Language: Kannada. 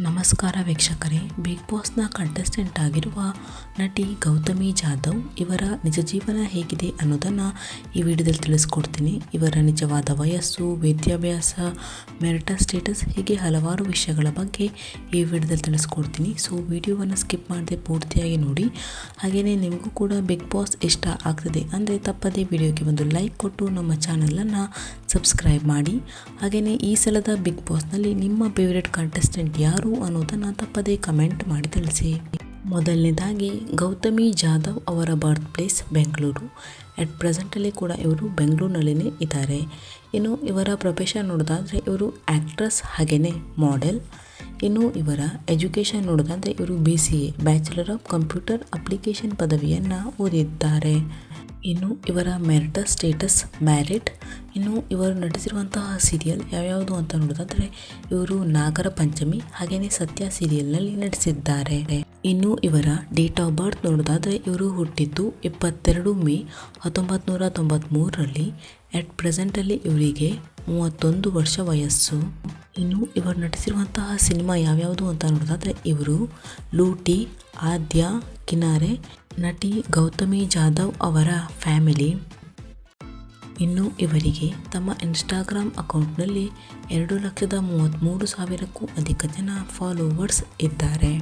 ನಮಸ್ಕಾರ ವೀಕ್ಷಕರೇ, ಬಿಗ್ ಬಾಸ್ನ ಕಂಟೆಸ್ಟೆಂಟ್ ಆಗಿರುವ ನಟಿ ಗೌತಮಿ ಜಾಧವ್ ಇವರ ನಿಜ ಜೀವನ ಹೇಗಿದೆ ಅನ್ನೋದನ್ನು ಈ ವಿಡಿಯೋದಲ್ಲಿ ತಿಳಿಸ್ಕೊಡ್ತೀನಿ. ಇವರ ನಿಜವಾದ ವಯಸ್ಸು, ವಿದ್ಯಾಭ್ಯಾಸ, ಮ್ಯಾರಿಟಲ್ ಸ್ಟೇಟಸ್ ಹೀಗೆ ಹಲವಾರು ವಿಷಯಗಳ ಬಗ್ಗೆ ಈ ವಿಡಿಯೋದಲ್ಲಿ ತಿಳಿಸ್ಕೊಡ್ತೀನಿ. ಸೊ ವಿಡಿಯೋವನ್ನು ಸ್ಕಿಪ್ ಮಾಡದೆ ಪೂರ್ತಿಯಾಗಿ ನೋಡಿ. ಹಾಗೆಯೇ ನಿಮಗೂ ಕೂಡ ಬಿಗ್ ಬಾಸ್ ಇಷ್ಟ ಆಗ್ತದೆ ಅಂದರೆ ತಪ್ಪದೇ ವಿಡಿಯೋಗೆ ಒಂದು ಲೈಕ್ ಕೊಟ್ಟು ನಮ್ಮ ಚಾನಲನ್ನು ಸಬ್ಸ್ಕ್ರೈಬ್ ಮಾಡಿ. ಹಾಗೆಯೇ ಈ ಸಲದ ಬಿಗ್ ಬಾಸ್ನಲ್ಲಿ ನಿಮ್ಮ ಫೇವರೆಟ್ ಕಂಟೆಸ್ಟೆಂಟ್ ಯಾರು ಅನ್ನೋದನ್ನು ತಪ್ಪದೇ ಕಮೆಂಟ್ ಮಾಡಿ ತಿಳಿಸಿ. ಮೊದಲನೇದಾಗಿ ಗೌತಮಿ ಜಾಧವ್ ಅವರ ಬರ್ತ್ ಪ್ಲೇಸ್ ಬೆಂಗಳೂರು. ಅಟ್ ಪ್ರೆಸೆಂಟಲ್ಲಿ ಕೂಡ ಇವರು ಬೆಂಗಳೂರಿನಲ್ಲೇ ಇದ್ದಾರೆ. ಇನ್ನು ಇವರ ಪ್ರೊಫೆಷನ್ ನೋಡೋದಾದರೆ ಇವರು ಆ್ಯಕ್ಟ್ರೆಸ್ ಹಾಗೆಯೇ ಮಾಡೆಲ್. ಇನ್ನು ಇವರ ಎಜುಕೇಷನ್ ನೋಡೋದಾದರೆ ಇವರು BCA bachelor of computer application ಪದವಿಯನ್ನು ಓದಿದ್ದಾರೆ. ಇನ್ನು ಇವರ ಮ್ಯಾರಿಟಲ್ ಸ್ಟೇಟಸ್ ಮ್ಯಾರಿಡ್. ಇನ್ನು ಇವರು ನಟಿಸಿರುವಂತಹ ಸೀರಿಯಲ್ ಯಾವ್ಯಾವುದು ಅಂತ ನೋಡೋದಾದರೆ ಇವರು ನಾಗರ ಪಂಚಮಿ ಹಾಗೆಯೇ ಸತ್ಯ ಸೀರಿಯಲ್ನಲ್ಲಿ ನಟಿಸಿದ್ದಾರೆ. ಇನ್ನು ಇವರ ಡೇಟ್ ಆಫ್ ಬರ್ತ್ ನೋಡೋದಾದರೆ ಇವರು ಹುಟ್ಟಿದ್ದು 22 ಮೇ 1993ರಲ್ಲಿ. ಅಟ್ ಪ್ರೆಸೆಂಟಲ್ಲಿ ಇವರಿಗೆ 31 ವರ್ಷ ವಯಸ್ಸು. ಇನ್ನು ಇವರು ನಟಿಸಿರುವಂತಹ ಸಿನಿಮಾ ಯಾವ್ಯಾವುದು ಅಂತ ನೋಡೋದಾದರೆ ಇವರು ಲೂಟಿ, ಆದ್ಯ, ಕಿನಾರೆ, ನಟಿ ಗೌತಮಿ ಜಾಧವ್ ಅವರ ಫ್ಯಾಮಿಲಿ. ಇನ್ನು ಇವರಿಗೆ ತಮ್ಮ ಇನ್ಸ್ಟಾಗ್ರಾಮ್ ಅಕೌಂಟ್ನಲ್ಲಿ 2,33,000ಕ್ಕೂ ಅಧಿಕ ಜನ ಫಾಲೋವರ್ಸ್ ಇದ್ದಾರೆ.